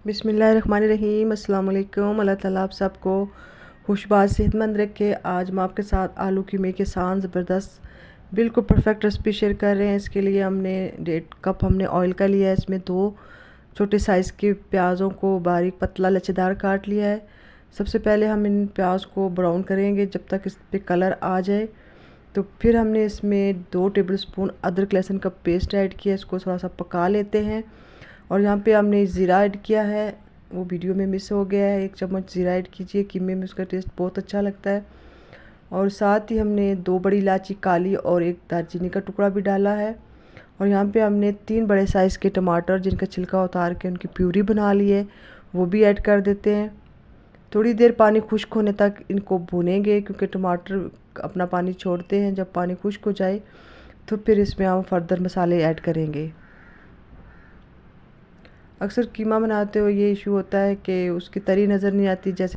बिस्मिल्लाहिर्रहमानिर्रहीम। अस्सलाम वालेकुम। अल्लाह ताला आप सबको खुशबाज सेहतमंद रखे। आज मैं आपके साथ आलू कीमे के आसान ज़बरदस्त बिल्कुल परफेक्ट रेसिपी शेयर कर रहे हैं। इसके लिए हमने 1.5 कप हमने ऑयल का लिया है। इसमें 2 छोटे साइज़ के प्याज़ों को बारीक पतला लच्छेदार काट लिया है। सबसे पहले हम इन प्याज को ब्राउन करेंगे जब तक इस पर कलर आ जाए। तो फिर हमने इसमें 2 टेबलस्पून अदरक लहसुन का पेस्ट ऐड किया। इसको थोड़ा सा पका लेते हैं। और यहाँ पे हमने ज़ीरा ऐड किया है, वो वीडियो में मिस हो गया है। 1 चम्मच ज़ीरा ऐड कीजिए, कीमे में उसका टेस्ट बहुत अच्छा लगता है। और साथ ही हमने 2 बड़ी इलायची काली और 1 दालचीनी का टुकड़ा भी डाला है। और यहाँ पे हमने 3 बड़े साइज़ के टमाटर जिनका छिलका उतार के उनकी प्यूरी बना ली है, वो भी ऐड कर देते हैं। थोड़ी देर पानी खुश्क होने तक इनको भूनेंगे, क्योंकि टमाटर अपना पानी छोड़ते हैं। जब पानी खुश्क हो जाए तो फिर इसमें हम फर्दर मसाले ऐड करेंगे। अक्सर कीमा बनाते हुए ये इशू होता है कि उसकी तरी नज़र नहीं आती, जैसे